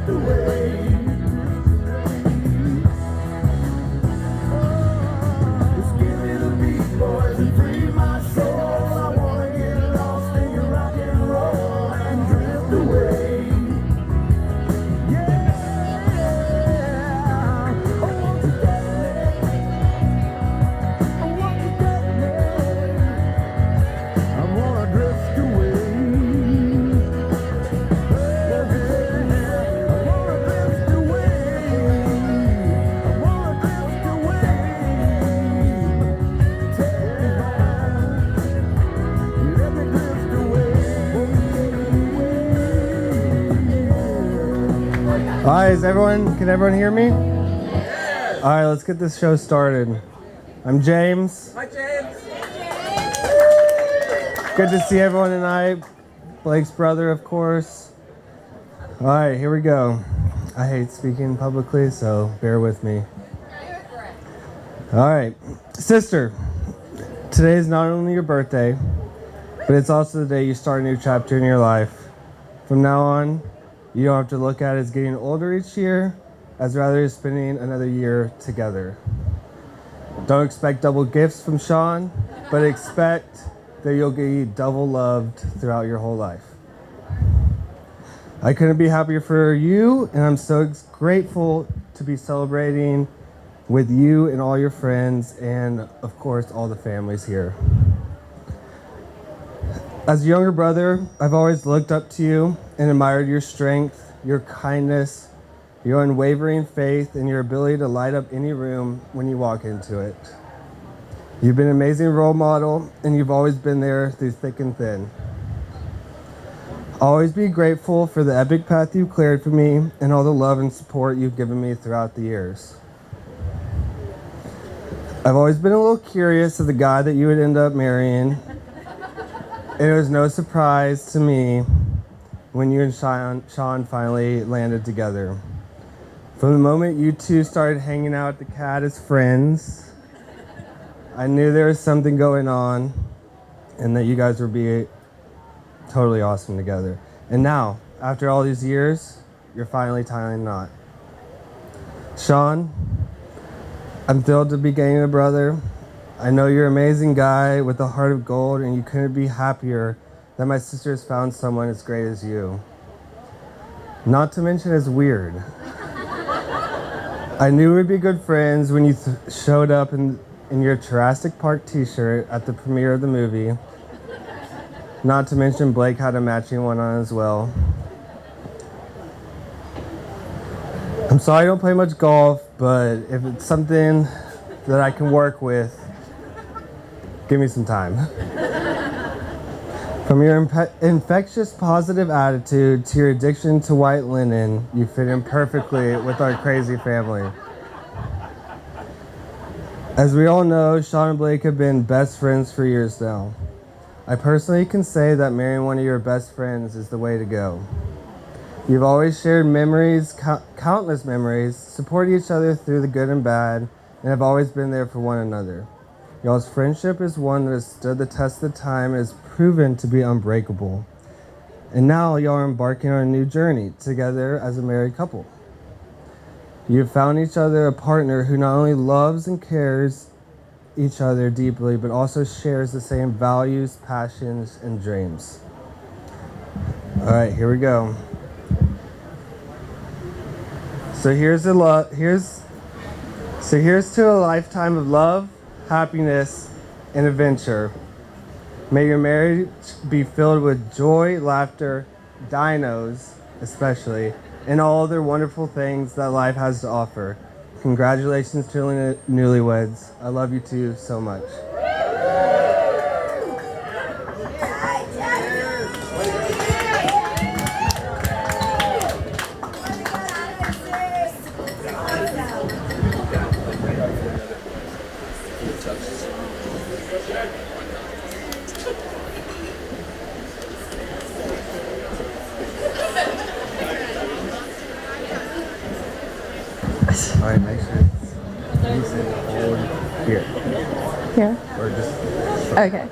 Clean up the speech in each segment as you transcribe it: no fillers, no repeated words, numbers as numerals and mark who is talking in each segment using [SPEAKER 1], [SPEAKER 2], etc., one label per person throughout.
[SPEAKER 1] All right, can everyone hear me? Yes. All right, let's get this show started. I'm James.
[SPEAKER 2] Hi, James.
[SPEAKER 1] Good to see everyone tonight. Blake's brother, of course. All right, here we go. I hate speaking publicly, so bear with me. All right, sister, today is not only your birthday, but it's also the day you start a new chapter in your life. From now on, you don't have to look at it as getting older each year, as rather spending another year together. Don't expect double gifts from Sean, but expect that you'll be double loved throughout your whole life. I couldn't be happier for you, and I'm so grateful to be celebrating with you and all your friends, and of course, all the families here. As a younger brother, I've always looked up to you and admired your strength, your kindness, your unwavering faith, and your ability to light up any room when you walk into it. You've been an amazing role model, and you've always been there through thick and thin. Always be grateful for the epic path you've cleared for me and all the love and support you've given me throughout the years. I've always been a little curious of the guy that you would end up marrying. It was no surprise to me when you and Sean finally landed together. From the moment you two started hanging out at the CAD as friends, I knew there was something going on and that you guys would be totally awesome together. And now, after all these years, you're finally tying a knot. Sean, I'm thrilled to be getting a brother. I know you're an amazing guy with a heart of gold, and you couldn't be happier that my sister has found someone as great as you. Not to mention as weird. I knew we'd be good friends when you showed up in your Jurassic Park t-shirt at the premiere of the movie. Not to mention Blake had a matching one on as well. I'm sorry I don't play much golf, but if it's something that I can work with, give me some time. From your infectious positive attitude to your addiction to white linen, you fit in perfectly with our crazy family. As we all know, Sean and Blake have been best friends for years now. I personally can say that marrying one of your best friends is the way to go. You've always shared memories, countless memories, supported each other through the good and bad, and have always been there for one another. Y'all's friendship is one that has stood the test of time and is proven to be unbreakable. And now y'all are embarking on a new journey together as a married couple. You've found each other a partner who not only loves and cares each other deeply, but also shares the same values, passions, and dreams. All right, here we go. So here's to a lifetime of love, happiness, and adventure. May your marriage be filled with joy, laughter, dinos especially, and all other wonderful things that life has to offer. Congratulations to the newlyweds. I love you two so much. All right, make sure it's here.
[SPEAKER 3] Here?
[SPEAKER 1] Or just...
[SPEAKER 3] Okay.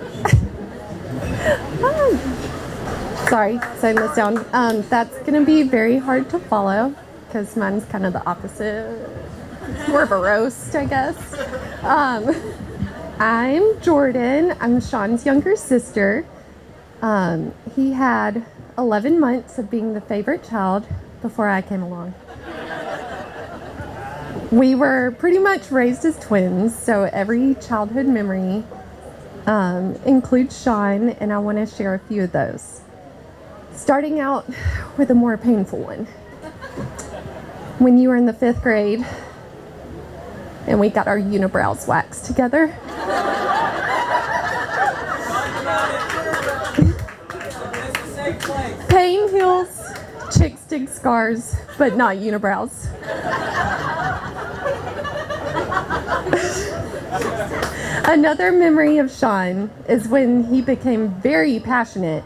[SPEAKER 3] Sorry, setting this down. That's going to be very hard to follow. because mine's kind of the opposite. More of a roast, I guess. I'm Jordan. I'm Sean's younger sister. He had 11 months of being the favorite child before I came along. We were pretty much raised as twins, so every childhood memory includes Sean, and I want to share a few of those. Starting out with a more painful one. When you were in the 5th grade, and we got our unibrows waxed together. Pain heals, chicks dig scars, but not unibrows. Another memory of Sean is when he became very passionate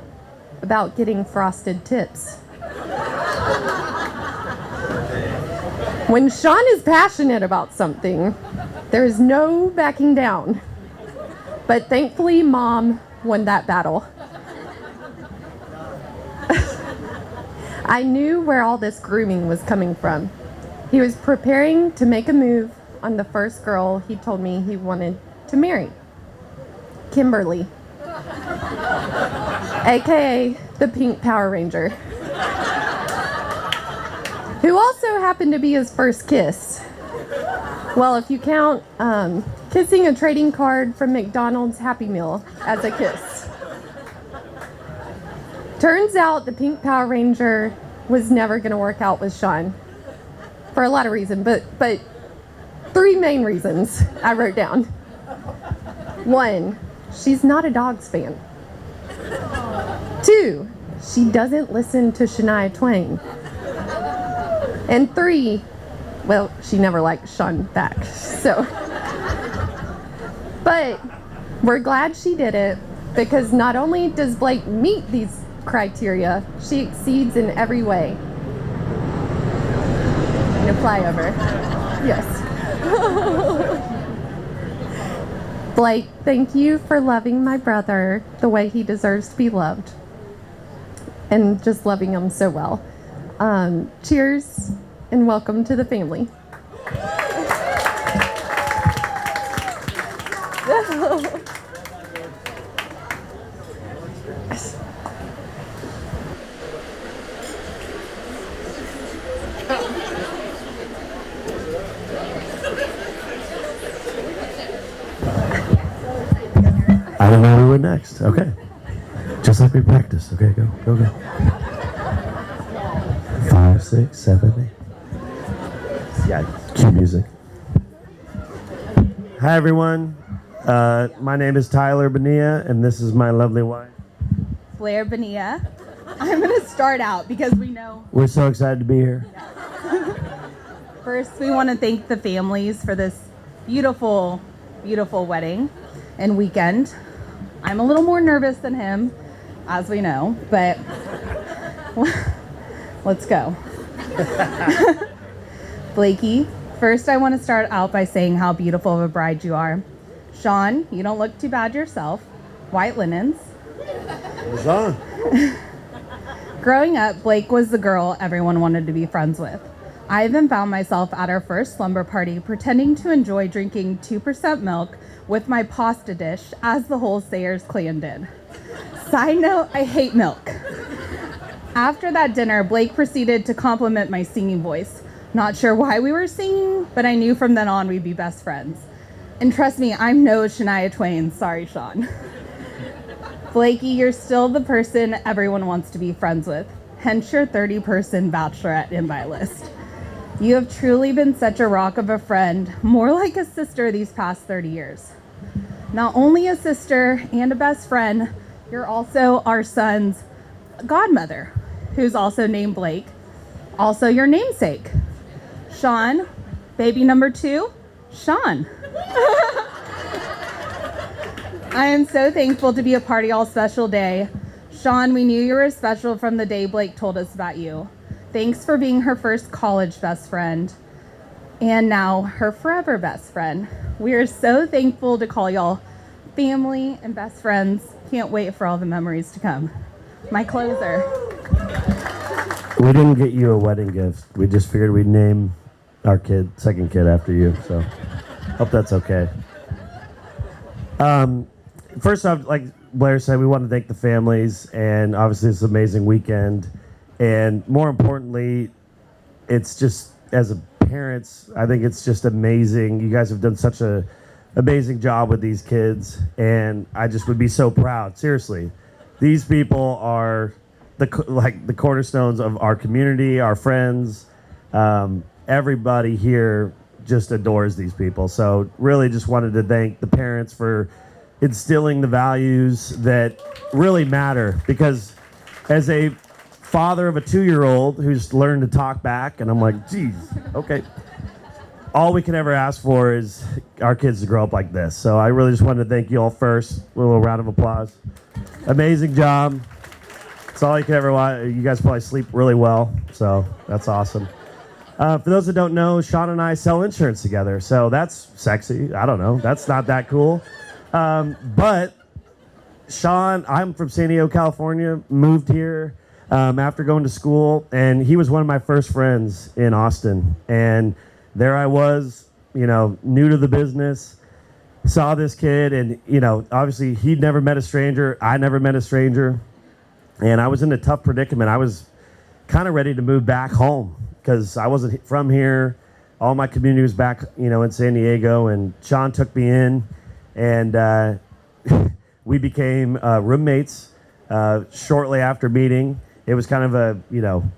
[SPEAKER 3] about getting frosted tips. When Sean is passionate about something, there is no backing down. But thankfully, Mom won that battle. I knew where all this grooming was coming from. He was preparing to make a move on the first girl he told me he wanted to marry, Kimberly, aka the Pink Power Ranger, who also happened to be his first kiss. Well, if you count kissing a trading card from McDonald's Happy Meal as a kiss. Turns out the Pink Power Ranger was never going to work out with Sean for a lot of reasons, but 3 main reasons I wrote down. 1, she's not a Dogs fan. 2, she doesn't listen to Shania Twain. And 3, well, she never liked Sean back, so. But we're glad she did it, because not only does Blake meet these criteria, she exceeds in every way. And a flyover. Yes. Blake, thank you for loving my brother the way he deserves to be loved. And just loving him so well. Cheers and welcome to the family.
[SPEAKER 2] I don't know where we went next. Okay. Just like we practiced. Okay, go. 5, 6, 7, 8. Yeah, cue music. Hi, everyone. My name is Tyler Bonilla, and this is my lovely wife,
[SPEAKER 4] Blair Bonilla. I'm going to start out because we know.
[SPEAKER 2] We're so excited to be here.
[SPEAKER 4] First, we want to thank the families for this beautiful, beautiful wedding and weekend. I'm a little more nervous than him, as we know, but let's go. Blakey, first I want to start out by saying how beautiful of a bride you are. Sean, you don't look too bad yourself. White linens.
[SPEAKER 2] It's on.
[SPEAKER 4] Growing up, Blake was the girl everyone wanted to be friends with. I even found myself at our first slumber party pretending to enjoy drinking 2% milk with my pasta dish as the whole Sayers clan did. Side note, I hate milk. After that dinner, Blake proceeded to compliment my singing voice. Not sure why we were singing, but I knew from then on we'd be best friends. And trust me, I'm no Shania Twain. Sorry, Sean. Blakey, you're still the person everyone wants to be friends with. Hence your 30-person bachelorette invite list. You have truly been such a rock of a friend, more like a sister these past 30 years. Not only a sister and a best friend, you're also our son's godmother, who's also named Blake, also your namesake. Sean, baby number 2, Sean. I am so thankful to be a part of y'all's special day. Sean, we knew you were special from the day Blake told us about you. Thanks for being her first college best friend, and now her forever best friend. We are so thankful to call y'all family and best friends. Can't wait for all the memories to come. My closer.
[SPEAKER 2] We didn't get you a wedding gift. We just figured we'd name our second kid after you. So hope that's okay. First off, like Blair said, we want to thank the families and obviously this amazing weekend. And more importantly, it's just, as a parents, I think it's just amazing. You guys have done such a amazing job with these kids, and I just would be so proud. Seriously, these people are the cornerstones of our community, our friends. Everybody here just adores these people. So really just wanted to thank the parents for instilling the values that really matter, because as a father of a 2-year-old who's learned to talk back, and I'm like, geez, okay. All we can ever ask for is our kids to grow up like this. So I really just wanted to thank you all first. A little round of applause. Amazing job. It's all you can ever want. You guys probably sleep really well, so that's awesome. For those that don't know, Sean and I sell insurance together, so that's sexy. I don't know. That's not that cool. But Sean, I'm from San Diego, California, moved here after going to school, and he was one of my first friends in Austin. And there I was, new to the business, saw this kid, and, obviously he'd never met a stranger. I never met a stranger. And I was in a tough predicament. I was kind of ready to move back home because I wasn't from here. All my community was back, in San Diego, and Sean took me in, and we became roommates shortly after meeting. It was kind of a,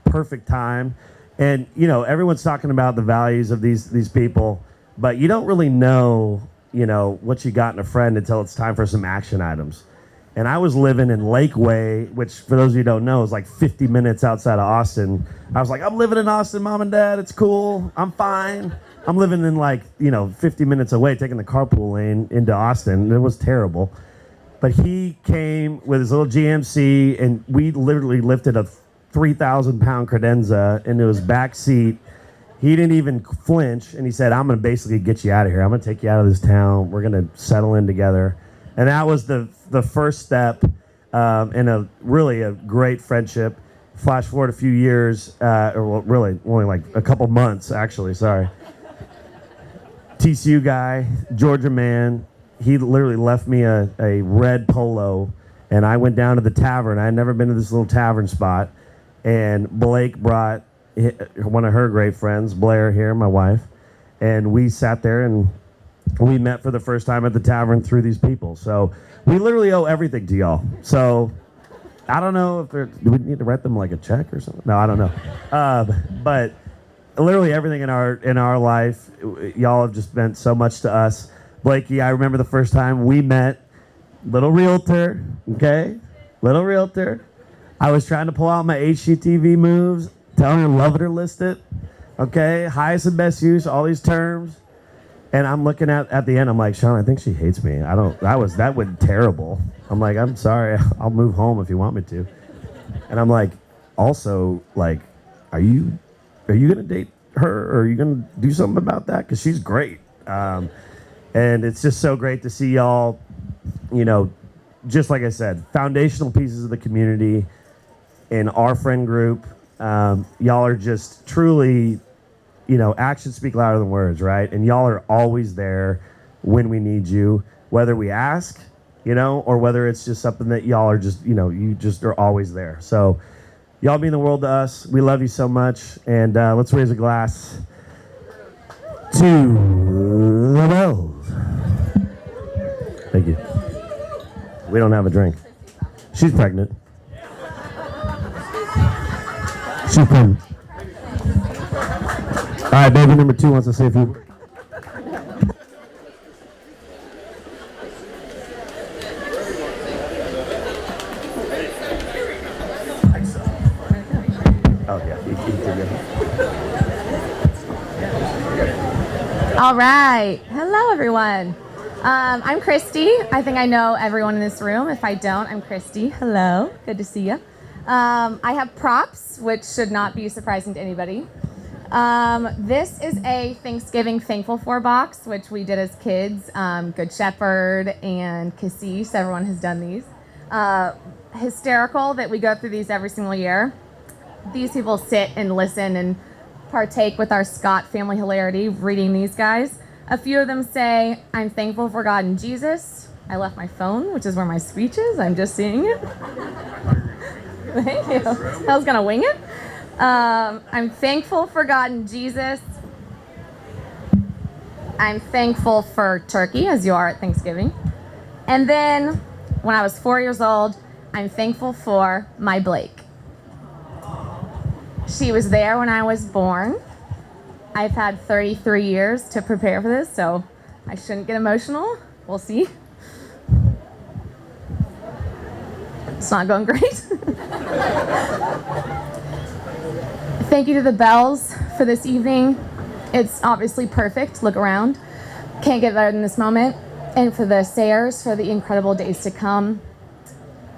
[SPEAKER 2] perfect time. And, everyone's talking about the values of these people, but you don't really know, what you got in a friend until it's time for some action items. And I was living in Lakeway, which for those of you who don't know is like 50 minutes outside of Austin. I was like, I'm living in Austin, Mom and Dad. It's cool. I'm fine. I'm living in 50 minutes away, taking the carpool lane into Austin. It was terrible. But he came with his little GMC, and we literally lifted a 3,000-pound credenza into his back seat. He didn't even flinch, and he said, I'm going to basically get you out of here. I'm going to take you out of this town. We're going to settle in together. And that was the first step in a great friendship. Flash forward a few years, really only like a couple months, actually, sorry. TCU guy, Georgia man, he literally left me a red polo, and I went down to the tavern. I had never been to this little tavern spot, and Blake brought one of her great friends, Blair here, my wife, and we sat there and we met for the first time at the tavern through these people. So we literally owe everything to y'all. So I don't know if do we need to write them like a check or something? No, I don't know. But literally everything in our life, y'all have just meant so much to us. Blakey, I remember the first time we met, little realtor, okay? Little realtor. I was trying to pull out my HGTV moves, telling her love it or list it, okay? Highest and best use, all these terms. And I'm looking at the end, I'm like, Sean, I think she hates me. That went terrible. I'm like, I'm sorry, I'll move home if you want me to. And I'm like, also, like, are you gonna date her, or are you gonna do something about that? Because she's great. And it's just so great to see y'all, just like I said, foundational pieces of the community in our friend group. Y'all are just truly, actions speak louder than words, right? And y'all are always there when we need you, whether we ask, or whether it's just something that y'all are just, you just are always there. So y'all mean the world to us. We love you so much. And let's raise a glass to the bells. Thank you. We don't have a drink. She's pregnant. She's pregnant. All right, baby number 2 wants to say a few words. Oh, yeah.
[SPEAKER 5] All right. Hello, everyone. I'm Christy. I think I know everyone in this room. If I don't, I'm Christy. Hello. Good to see you. I have props, which should not be surprising to anybody. This is a Thanksgiving Thankful For box, which we did as kids. Good Shepherd and Cassis, everyone has done these. Hysterical that we go through these every single year. these people sit and listen and partake with our Scott family hilarity reading these guys. A few of them say, I'm thankful for God and Jesus. I left my phone, which is where my speech is. I'm just seeing it. Thank you. I was going to wing it. I'm thankful for God and Jesus. I'm thankful for turkey, as you are at Thanksgiving. And then, when I was 4 years old, I'm thankful for my Blake. She was there when I was born. I've had 33 years to prepare for this, so I shouldn't get emotional. We'll see. It's not going great. Thank you to the Bells for this evening. It's obviously perfect. Look around. Can't get better than this moment. And for the Sayers for the incredible days to come.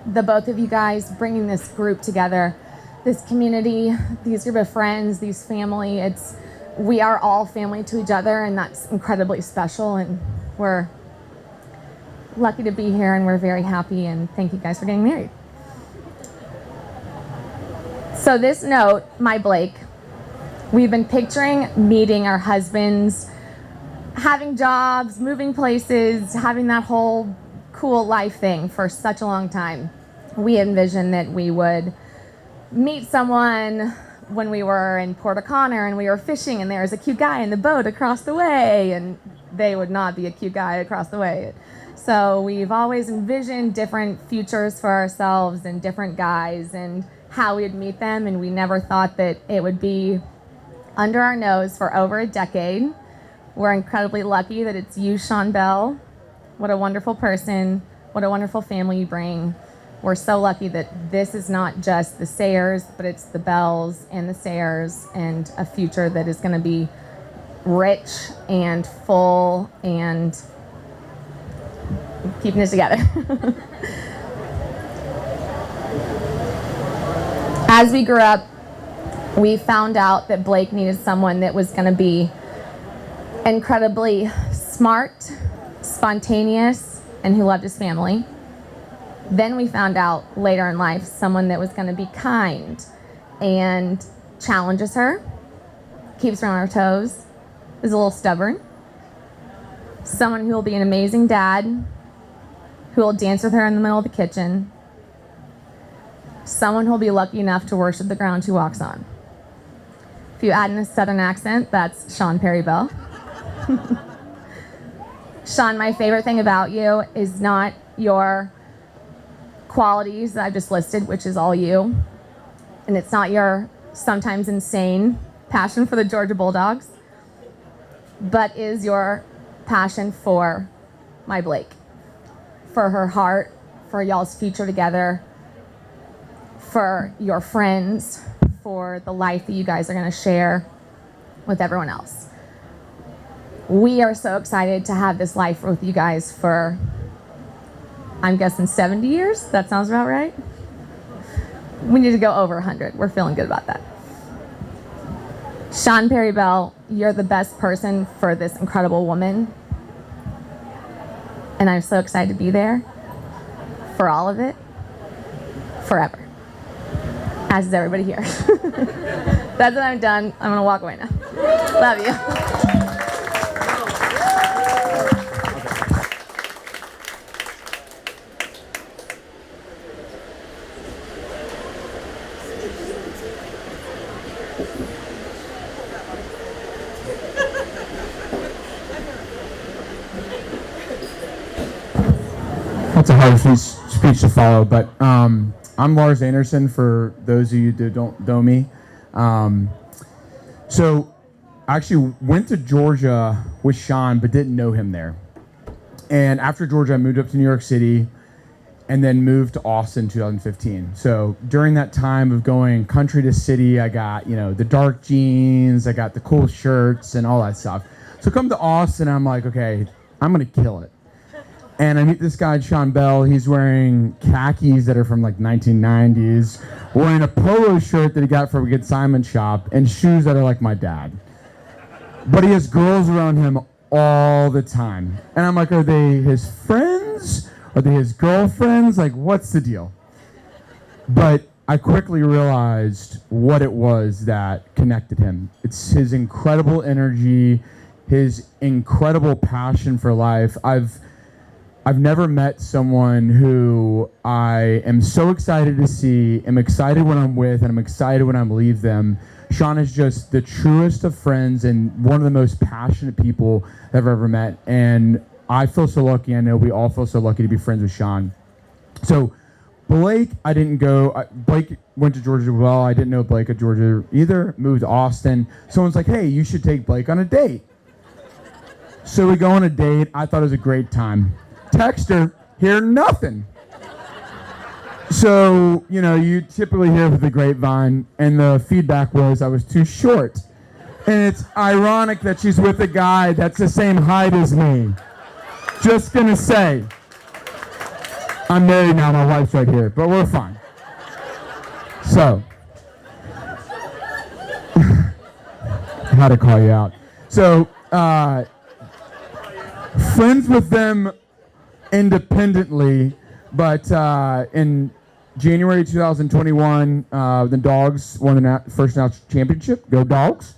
[SPEAKER 5] The both of you guys bringing this group together, this community, these group of friends, these family. We are all family to each other, and that's incredibly special. And we're lucky to be here, and we're very happy. And thank you guys for getting married. So this note, my Blake, we've been picturing meeting our husbands, having jobs, moving places, having that whole cool life thing for such a long time. We envisioned that we would meet someone when we were in Port O'Connor and we were fishing and there was a cute guy in the boat across the way, and they would not be a cute guy across the way. So we've always envisioned different futures for ourselves and different guys and how we would meet them, and we never thought that it would be under our nose for over a decade. We're incredibly lucky that it's you, Sean Bell. What a wonderful person. What a wonderful family you bring. We're so lucky that this is not just the Sayers, but it's the Bells and the Sayers, and a future that is going to be rich and full and keeping it together. As we grew up, we found out that Blake needed someone that was going to be incredibly smart, spontaneous, and who loved his family. Then we found out later in life someone that was going to be kind and challenges her, keeps her on her toes, is a little stubborn. Someone who will be an amazing dad, who will dance with her in the middle of the kitchen. Someone who will be lucky enough to worship the ground she walks on. If you add in a southern accent, that's Sean Perry Bell. Sean, my favorite thing about you is not your qualities that I've just listed, which is all you. And it's not your sometimes insane passion for the Georgia Bulldogs, but is your passion for my Blake, for her heart, for y'all's future together, for your friends, for the life that you guys are going to share with everyone else. We are so excited to have this life with you guys for, I'm guessing 70 years? That sounds about right? We need to go over 100. We're feeling good about that. Sean Perry Bell, you're the best person for this incredible woman. And I'm so excited to be there for all of it, forever. As is everybody here. That's it, I'm done. I'm gonna walk away now. Love you.
[SPEAKER 6] That's a hard speech to follow, but I'm Lars Anderson, for those of you that don't know me. So I actually went to Georgia with Sean, but didn't know him there. And after Georgia, I moved up to New York City and then moved to Austin in 2015. So during that time of going country to city, I got, the dark jeans, I got the cool shirts and all that stuff. So come to Austin, I'm like, okay, I'm going to kill it. And I meet this guy, Sean Bell. He's wearing khakis that are from like 1990s, wearing a polo shirt that he got from a Good Simon shop, and shoes that are like my dad. But he has girls around him all the time. And I'm like, are they his friends? Are they his girlfriends? Like, what's the deal? But I quickly realized what it was that connected him. It's his incredible energy, his incredible passion for life. I've never met someone who I am so excited to see, am excited when I'm with, and I'm excited when I'm leave them. Sean is just the truest of friends and one of the most passionate people I've ever met. And I feel so lucky. I know we all feel so lucky to be friends with Sean. So Blake, I didn't go. Blake went to Georgia as well. I didn't know Blake at Georgia either. Moved to Austin. Someone's like, hey, you should take Blake on a date. So we go on a date. I thought it was a great time. Text her, hear nothing. So, you typically hear with the grapevine, and the feedback was I was too short. And it's ironic that she's with a guy that's the same height as me. Just gonna say. I'm married now, my wife's right here, but we're fine. So, I had to call you out. So, friends with them independently, but in January 2021, the Dogs won the first national championship. Go Dogs!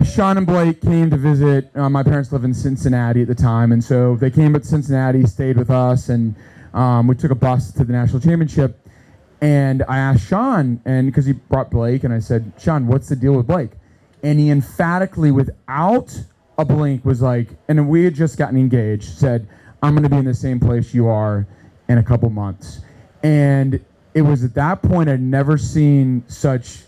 [SPEAKER 6] Sean and Blake came to visit. My parents lived in Cincinnati at the time, and so they came to Cincinnati, stayed with us, and we took a bus to the national championship. And I asked Sean, and because he brought Blake, and I said, Sean, what's the deal with Blake? And he emphatically, without a blink, was like, and we had just gotten engaged, said, I'm going to be in the same place you are in a couple months. And it was at that point I'd never seen such,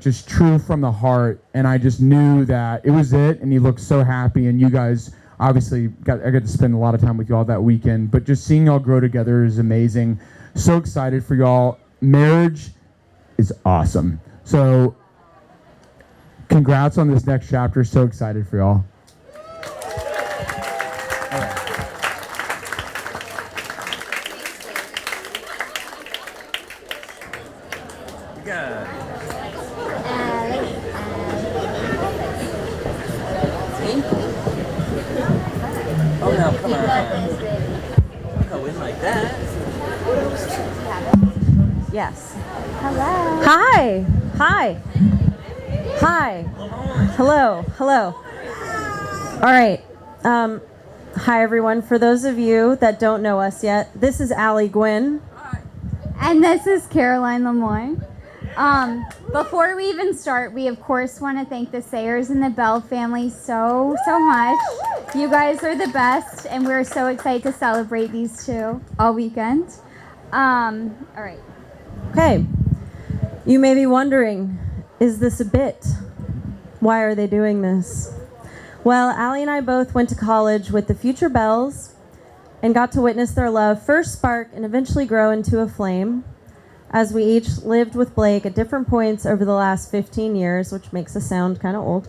[SPEAKER 6] just true from the heart. And I just knew that it was it. And he looked so happy. And you guys obviously I got to spend a lot of time with y'all that weekend. But just seeing y'all grow together is amazing. So excited for y'all. Marriage is awesome. So congrats on this next chapter. So excited for y'all.
[SPEAKER 7] Oh no, come on. Don't go in like that.
[SPEAKER 8] Yes. Hello. Hi. Hi. Hi. Hello. Hello. All right. Hi, everyone. For those of you that don't know us yet, this is Allie Gwynn.
[SPEAKER 9] And this is Caroline Lemoyne. Before we even start, we of course want to thank the Sayers and the Bell family so much. You guys are the best, and we're so excited to celebrate these two all weekend. All right.
[SPEAKER 8] Okay. You may be wondering, is this a bit? Why are they doing this? Well, Allie and I both went to college with the future Bells and got to witness their love first spark and eventually grow into a flame, as we each lived with Blake at different points over the last 15 years, which makes us sound kind of old.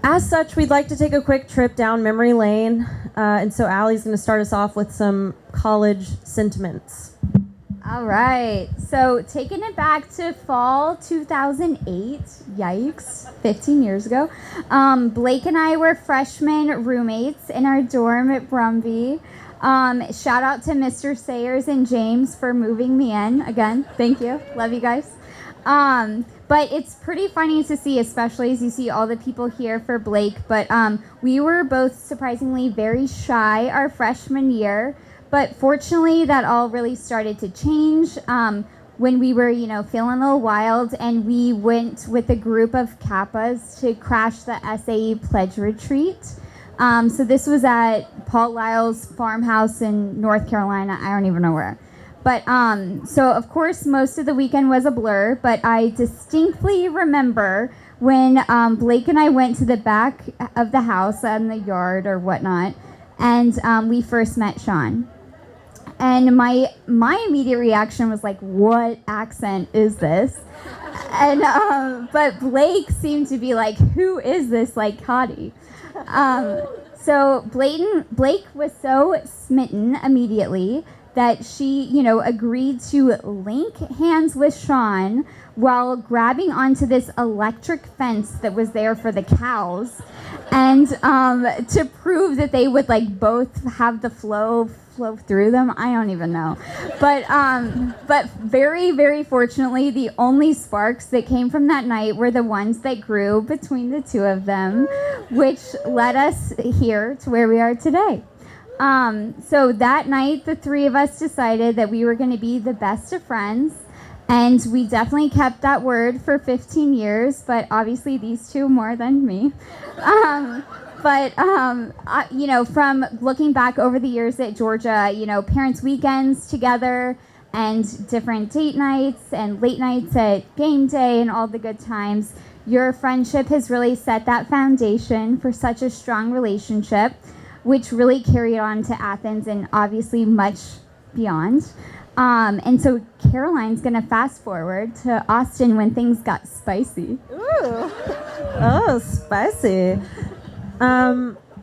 [SPEAKER 8] As such, we'd like to take a quick trip down memory lane, and so Allie's going to start us off with some college sentiments.
[SPEAKER 9] All right. So taking it back to fall 2008, yikes, 15 years ago, Blake and I were freshman roommates in our dorm at Brumby. Shout out to Mr. Sayers and James for moving me in. Again, thank you. Love you guys. But it's pretty funny to see, especially as you see all the people here for Blake. But we were both surprisingly very shy our freshman year. But fortunately, that all really started to change when we were, feeling a little wild. And we went with a group of Kappas to crash the SAE Pledge Retreat. So this was at Paul Lyle's farmhouse in North Carolina. I don't even know where. But so, of course, most of the weekend was a blur. But I distinctly remember when Blake and I went to the back of the house in the yard or whatnot. And we first met Sean. And my immediate reaction was like, what accent is this? And but Blake seemed to be like, who is this, like, hottie? So Blake was so smitten immediately that she, agreed to link hands with Sean while grabbing onto this electric fence that was there for the cows, and to prove that they would both have the flow flow through them. I don't even know. But very, very fortunately, the only sparks that came from that night were the ones that grew between the two of them, which led us here to where we are today. So that night, the three of us decided that we were going to be the best of friends. And we definitely kept that word for 15 years, but obviously these two more than me. You know, from looking back over the years at Georgia, you know, parents' weekends together and different date nights and late nights at game day and all the good times, your friendship has really set that foundation for such a strong relationship, which really carried on to Athens and obviously much beyond. And so Caroline's gonna fast forward to Austin when things got spicy.
[SPEAKER 8] Ooh. Oh, spicy.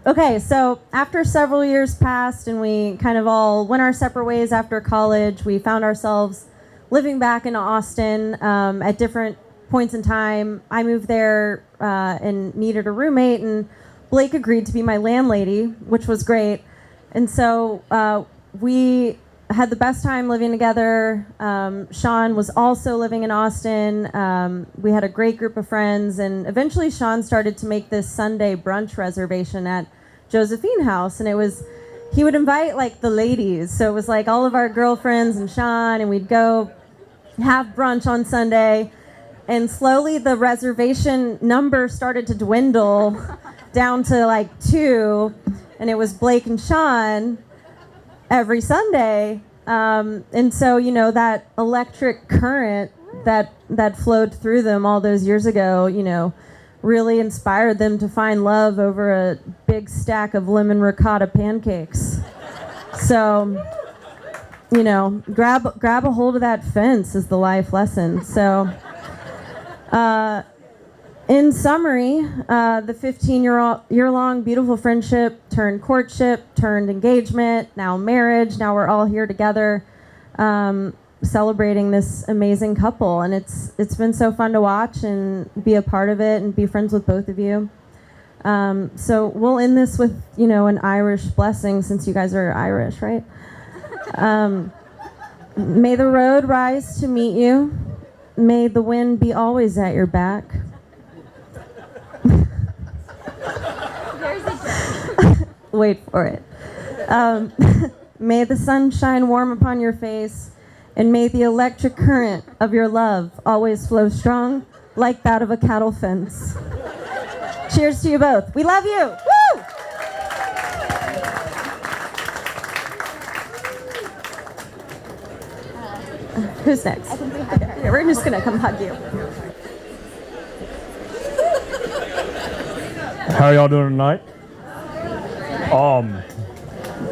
[SPEAKER 8] Okay, so after several years passed and we kind of all went our separate ways after college, we found ourselves living back in Austin at different points in time. I moved there and needed a roommate, and Blake agreed to be my landlady, which was great. And so we had the best time living together. Sean was also living in Austin. We had a great group of friends, and eventually Sean started to make this Sunday brunch reservation at Josephine House, and he would invite like the ladies, so it was like all of our girlfriends and Sean, and we'd go have brunch on Sunday, and slowly the reservation number started to dwindle down to like 2, and it was Blake and Sean every Sunday. And so, you know, that electric current that flowed through them all those years ago, you know, really inspired them to find love over a big stack of lemon ricotta pancakes. So, you know, grab a hold of that fence is the life lesson. So, in summary, the 15-year-long beautiful friendship turned courtship, turned engagement, now marriage. Now we're all here together celebrating this amazing couple. And it's been so fun to watch and be a part of it and be friends with both of you. So we'll end this with, you know, an Irish blessing, since you guys are Irish, right? May the road rise to meet you. May the wind be always at your back. Wait for it. May the sun shine warm upon your face, and may the electric current of your love always flow strong like that of a cattle fence. Cheers to you both. We love you. Woo! Who's next? I think we have her. We're just gonna come hug you.
[SPEAKER 10] How are y'all doing tonight?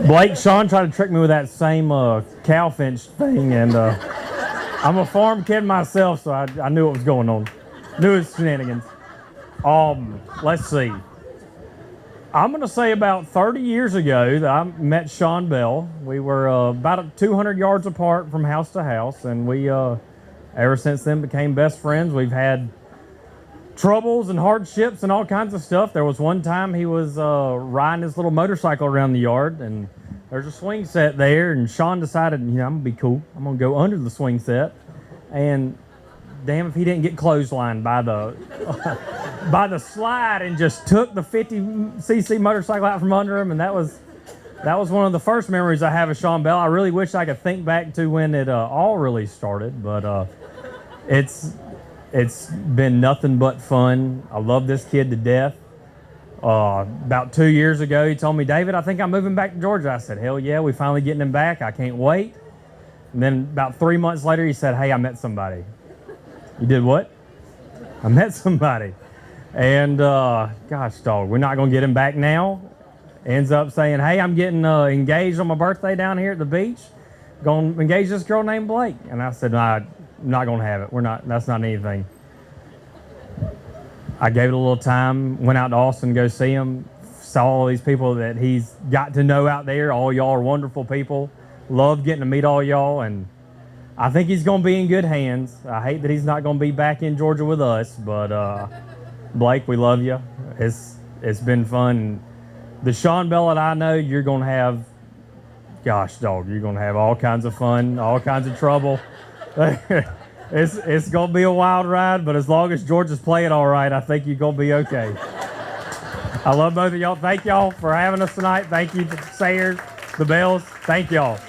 [SPEAKER 10] Blake, Sean tried to trick me with that same cow finch thing, and I'm a farm kid myself, so I knew what was going on. Knew his shenanigans. Let's see. I'm gonna say about 30 years ago that I met Sean Bell. We were about 200 yards apart from house to house, and we ever since then became best friends. We've had troubles and hardships and all kinds of stuff. There was one time he was riding his little motorcycle around the yard, and there's a swing set there, and Sean decided, you know, I'm gonna be cool. I'm gonna go under the swing set, and damn if he didn't get clotheslined by the by the slide and just took the 50cc motorcycle out from under him. And that was one of the first memories I have of Sean Bell. I really wish I could think back to when it all really started, but it's been nothing but fun. I love this kid to death. About 2 years ago, he told me, David, I think I'm moving back to Georgia. I said, hell yeah, we finally getting him back. I can't wait. And then about 3 months later, he said, hey, I met somebody. You did what? I met somebody. And gosh, dog, we're not going to get him back now. Ends up saying, hey, I'm getting engaged on my birthday down here at the beach. Going to engage this girl named Blake. And I said, nah, I'm not going to have it. That's not anything. I gave it a little time, went out to Austin to go see him, saw all these people that he's got to know out there. All y'all are wonderful people. Loved getting to meet all y'all, and I think he's going to be in good hands. I hate that he's not going to be back in Georgia with us, but Blake, we love you. It's been fun. The Sean Bell that I know, you're going to have gosh, dog, you're gonna have all kinds of fun, all kinds of trouble. It's gonna be a wild ride, but as long as Georgia's playing all right, I think you're gonna be okay. I love both of y'all. Thank y'all for having us tonight. Thank you to the Sayers, the Bells. Thank y'all.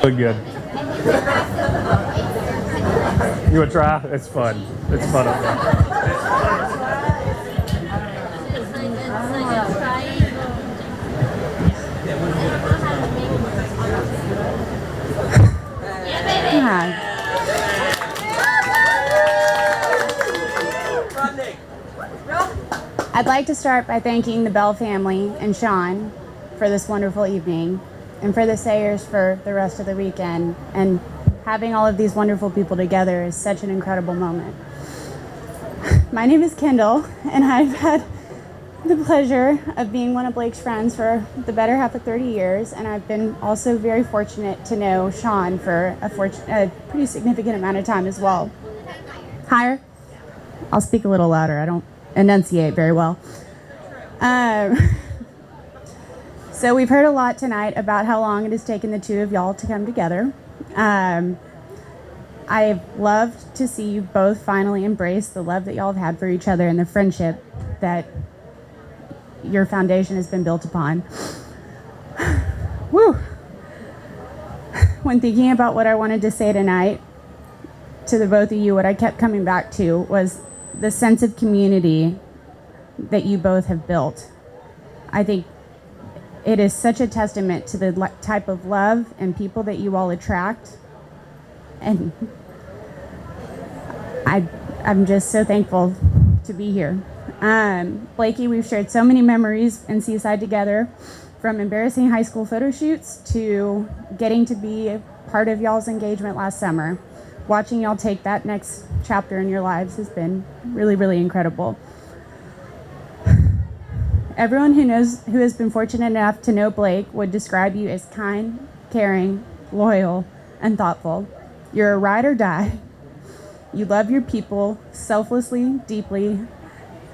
[SPEAKER 10] Good. You wanna try? It's fun. It's fun up there.
[SPEAKER 9] I'd like to start by thanking the Bell family and Sean for this wonderful evening, and for the Sayers for the rest of the weekend. And having all of these wonderful people together is such an incredible moment. My name is Kendall, and I've had the pleasure of being one of Blake's friends for the better half of 30 years, and I've been also very fortunate to know Sean for a pretty significant amount of time as well. Higher? I'll speak a little louder. I don't enunciate very well. So we've heard a lot tonight about how long it has taken the two of y'all to come together. I've loved to see you both finally embrace the love that y'all have had for each other and the friendship that your foundation has been built upon. Woo! When thinking about what I wanted to say tonight to the both of you, what I kept coming back to was the sense of community that you both have built. I think it is such a testament to the type of love and people that you all attract. And I'm just so thankful to be here. Blakey, we've shared so many memories in Seaside together, from embarrassing high school photo shoots to getting to be a part of y'all's engagement last summer. Watching y'all take that next chapter in your lives has been really, really incredible. Everyone who has been fortunate enough to know Blake would describe you as kind, caring, loyal, and thoughtful. You're a ride or die. You love your people selflessly, deeply,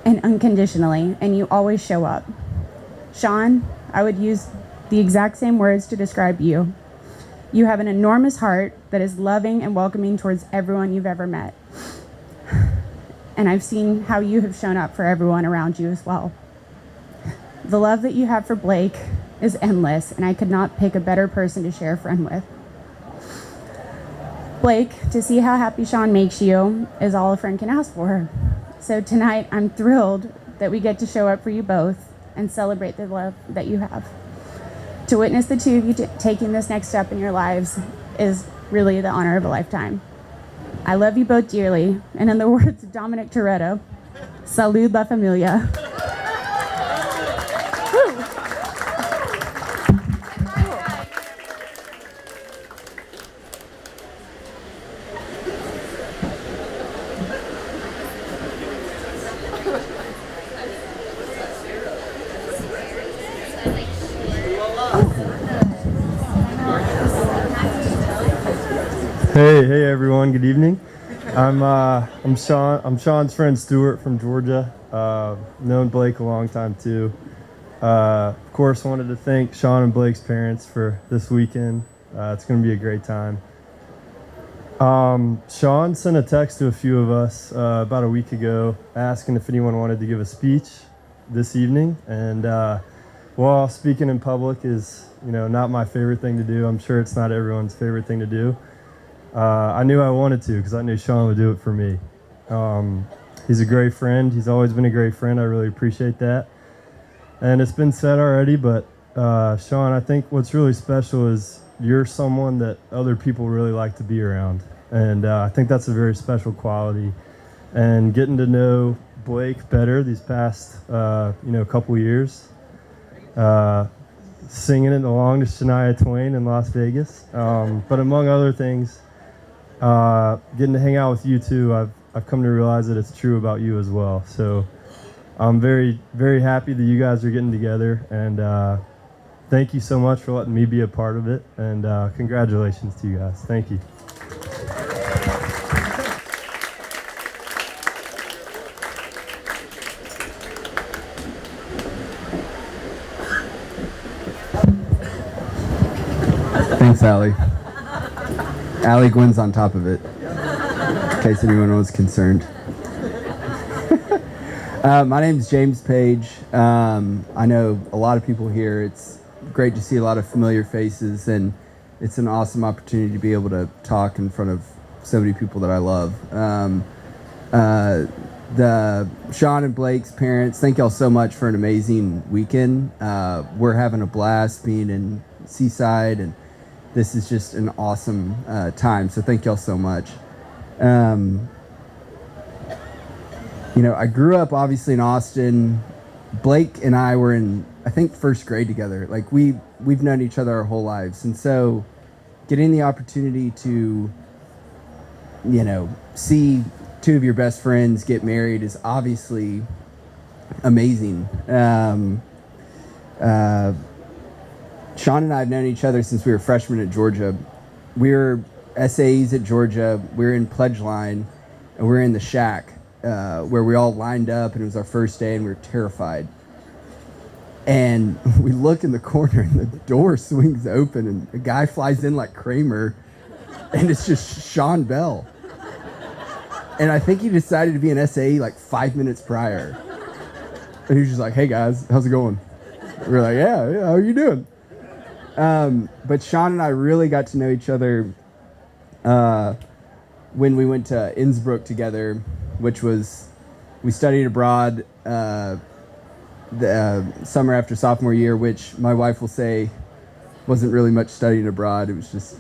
[SPEAKER 9] and unconditionally, and you always show up. Sean, I would use the exact same words to describe you. You have an enormous heart that is loving and welcoming towards everyone you've ever met. And I've seen how you have shown up for everyone around you as well. The love that you have for Blake is endless, and I could not pick a better person to share a friend with. Blake, to see how happy Sean makes you is all a friend can ask for. So tonight, I'm thrilled that we get to show up for you both and celebrate the love that you have. To witness the two of you taking this next step in your lives is really the honor of a lifetime. I love you both dearly, and in the words of Dominic Toretto, salud la familia.
[SPEAKER 1] Hey everyone, good evening. I'm Sean. I'm Sean's friend Stuart from Georgia. Known Blake a long time too. Of course, wanted to thank Sean and Blake's parents for this weekend. It's going to be a great time. Sean sent a text to a few of us about a week ago asking if anyone wanted to give a speech this evening. And while speaking in public is, not my favorite thing to do, I'm sure it's not everyone's favorite thing to do. I knew I wanted to because I knew Sean would do it for me. He's a great friend. He's always been a great friend. I really appreciate that. And it's been said already, but Sean, I think what's really special is you're someone that other people really like to be around. And I think that's a very special quality. And getting to know Blake better these past, couple years, singing it along to Shania Twain in Las Vegas. But among other things, getting to hang out with you too, I've come to realize that it's true about you as well. So I'm very, very happy that you guys are getting together, and thank you so much for letting me be a part of it, and congratulations to you guys. Thank you.
[SPEAKER 11] Thanks, Allie. Allie Gwynn's on top of it, in case anyone was concerned. My name's James Page. I know a lot of people here. It's great to see a lot of familiar faces, and it's an awesome opportunity to be able to talk in front of so many people that I love. The Sean and Blake's parents, thank y'all so much for an amazing weekend. We're having a blast being in Seaside, and this is just an awesome time, so thank y'all so much. I grew up obviously in Austin. Blake and I were in, I think, first grade together. Like we've known each other our whole lives, and so getting the opportunity to, see two of your best friends get married is obviously amazing. Sean and I have known each other since we were freshmen at Georgia. We were SAEs at Georgia. We were in Pledge Line, and we were in the shack where we all lined up, and it was our first day, and we were terrified. And we look in the corner, and the door swings open, and a guy flies in like Kramer, and it's just Sean Bell. And I think he decided to be an SAE like 5 minutes prior. And he was just like, "Hey guys, how's it going?" We were like, yeah, how are you doing? But Sean and I really got to know each other when we went to Innsbruck together, which was, we studied abroad the summer after sophomore year, which my wife will say wasn't really much studying abroad. It was just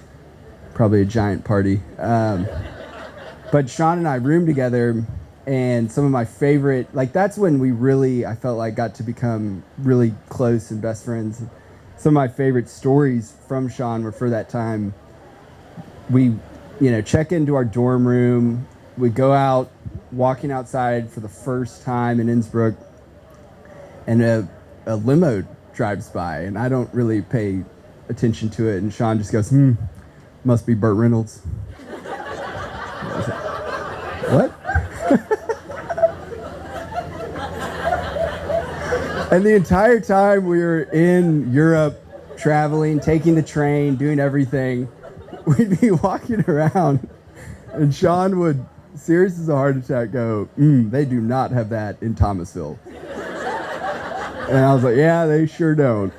[SPEAKER 11] probably a giant party. But Sean and I roomed together, and some of my favorite, that's when we really, I felt like, got to become really close and best friends. Some of my favorite stories from Sean were for that time. We, check into our dorm room, we go out, walking outside for the first time in Innsbruck, and a limo drives by, and I don't really pay attention to it, and Sean just goes, must be Burt Reynolds. What? And the entire time we were in Europe, traveling, taking the train, doing everything, we'd be walking around, and Sean would, serious as a heart attack, go, they do not have that in Thomasville. And I was like, yeah, they sure don't.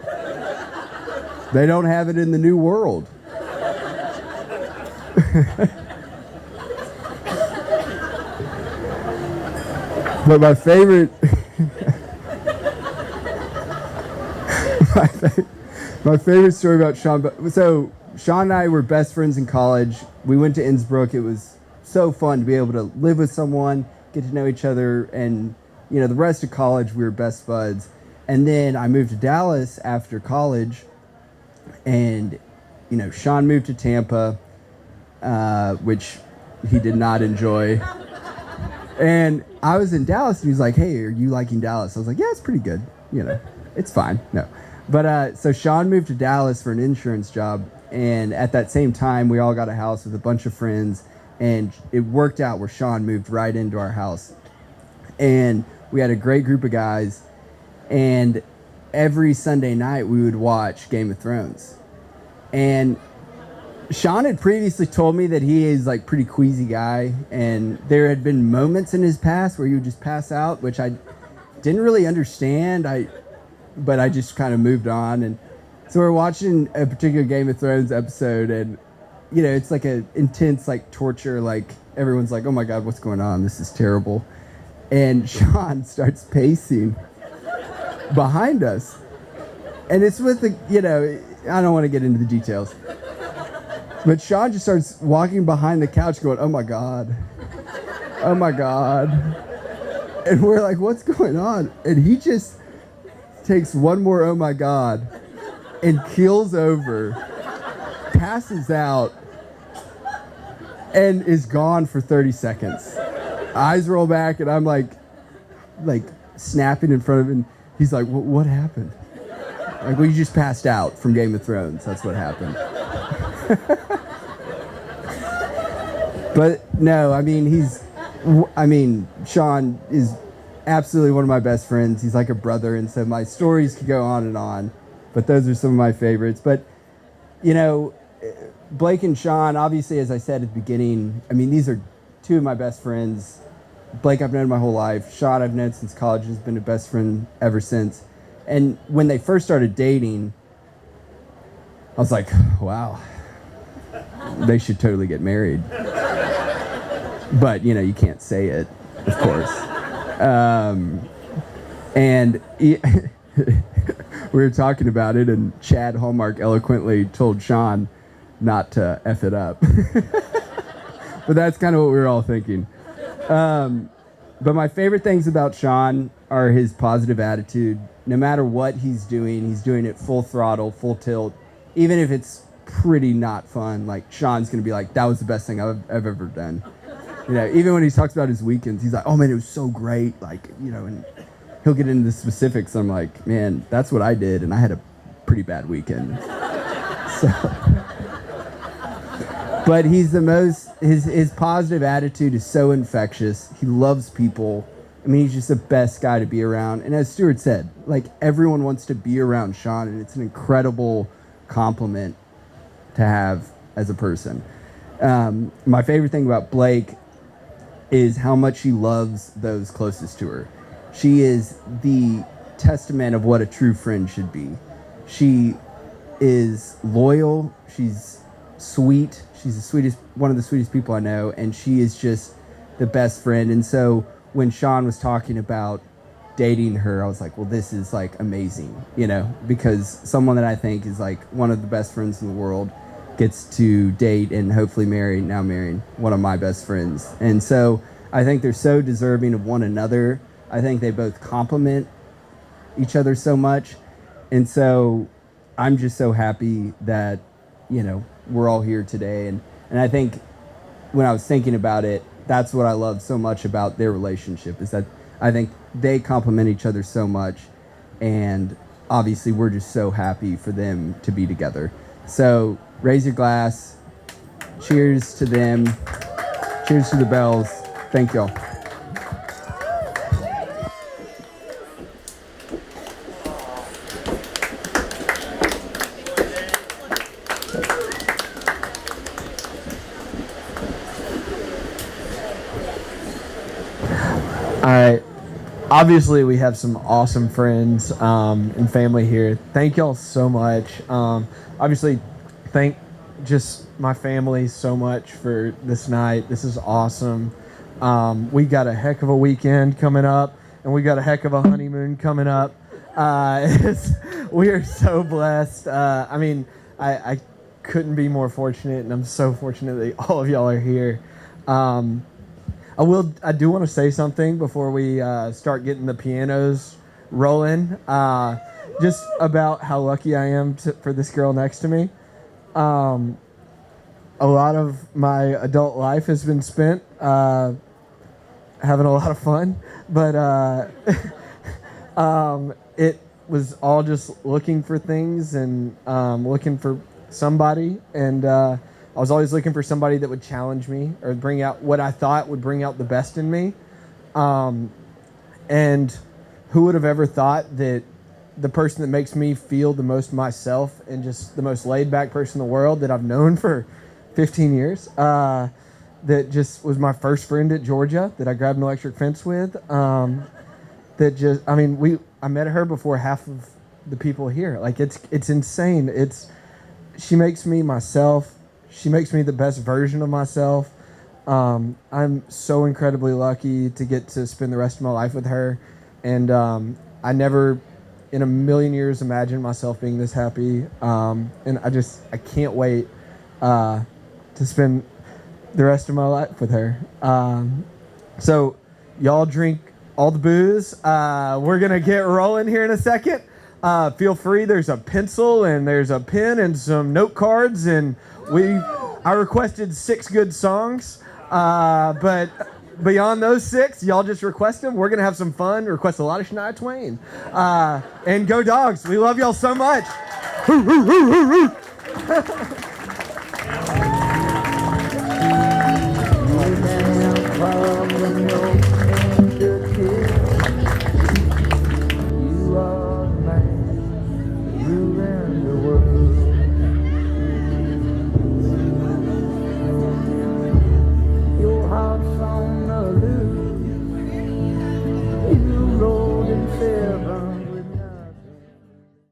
[SPEAKER 11] They don't have it in the New World. But my favorite, my favorite story about Sean, so Sean and I were best friends in college. We went to Innsbruck. It was so fun to be able to live with someone, get to know each other, and the rest of college we were best buds. And then I moved to Dallas after college, and Sean moved to Tampa, which he did not enjoy. And I was in Dallas, and he was like, "Hey, are you liking Dallas?" I was like, "Yeah, it's pretty good. It's fine." No, but so Sean moved to Dallas for an insurance job, and at that same time, we all got a house with a bunch of friends, and it worked out where Sean moved right into our house, and we had a great group of guys, and every Sunday night we would watch Game of Thrones, and Sean had previously told me that he is pretty queasy guy, and there had been moments in his past where he would just pass out, which I didn't really understand. But I just kind of moved on, and so we're watching a particular Game of Thrones episode, and it's like a intense torture. Everyone's like, "Oh my God, what's going on? This is terrible," and Sean starts pacing behind us, and it's with the I don't want to get into the details. But Sean just starts walking behind the couch going, "Oh my God. Oh my God." And we're like, "What's going on?" And he just takes one more "oh my God" and keels over, passes out, and is gone for 30 seconds. Eyes roll back, and I'm like snapping in front of him. He's like, "What happened?" Well, you just passed out from Game of Thrones. That's what happened. But no, Sean is absolutely one of my best friends. He's like a brother, and so my stories could go on and on, but those are some of my favorites. But Blake and Sean, obviously, as I said at the beginning, I mean, these are two of my best friends. Blake I've known my whole life. Sean I've known since college, has been a best friend ever since. And when they first started dating, I was like, wow, they should totally get married. But, you can't say it, of course. We were talking about it, and Chad Hallmark eloquently told Sean not to F it up. But that's kind of what we were all thinking. But my favorite things about Sean are his positive attitude. No matter what he's doing it full throttle, full tilt. Even if it's pretty not fun, like Sean's going to be like, that was the best thing I've ever done. Even when he talks about his weekends, he's like, oh man, it was so great. Like, and he'll get into the specifics. I'm like, man, that's what I did, and I had a pretty bad weekend. But he's the most, his positive attitude is so infectious. He loves people. I mean, he's just the best guy to be around. And as Stuart said, like, everyone wants to be around Sean, and it's an incredible compliment to have as a person. My favorite thing about Blake is how much she loves those closest to her. She is the testament of what a true friend should be. She is loyal. She's sweet. She's one of the sweetest people I know, and she is just the best friend. And so when Sean was talking about dating her, I was like, well, this is like amazing, because someone that I think is like one of the best friends in the world gets to date and hopefully marrying one of my best friends. And so I think they're so deserving of one another. I think they both complement each other so much. And so I'm just so happy that, we're all here today. And I think when I was thinking about it, that's what I love so much about their relationship, is that I think they complement each other so much. And obviously we're just so happy for them to be together. So raise your glass. Cheers to them. Cheers to the Bells. Thank y'all.
[SPEAKER 12] All right. Obviously, we have some awesome friends and family here. Thank y'all so much. Obviously, thank just my family so much for this night. This is awesome. We got a heck of a weekend coming up, and we got a heck of a honeymoon coming up. We are so blessed. I couldn't be more fortunate, and I'm so fortunate that all of y'all are here. I do want to say something before we start getting the pianos rolling, just about how lucky I am for this girl next to me. A lot of my adult life has been spent having a lot of fun, but it was all just looking for things and looking for somebody, and I was always looking for somebody that would challenge me or bring out what I thought would bring out the best in me. And who would have ever thought that the person that makes me feel the most myself and just the most laid back person in the world that I've known for 15 years, that just was my first friend at Georgia that I grabbed an electric fence with. I met her before half of the people here. Like, it's insane. She makes me myself. She makes me the best version of myself. I'm so incredibly lucky to get to spend the rest of my life with her. And I never in a million years imagined myself being this happy. And I can't wait to spend the rest of my life with her. So y'all drink all the booze. We're going to get rolling here in a second. Feel free. There's a pencil and there's a pen and some note cards, and I requested 6 good songs, but beyond those 6, y'all just request them. We're gonna have some fun. Request a lot of Shania Twain, and go Dogs. We love y'all so much.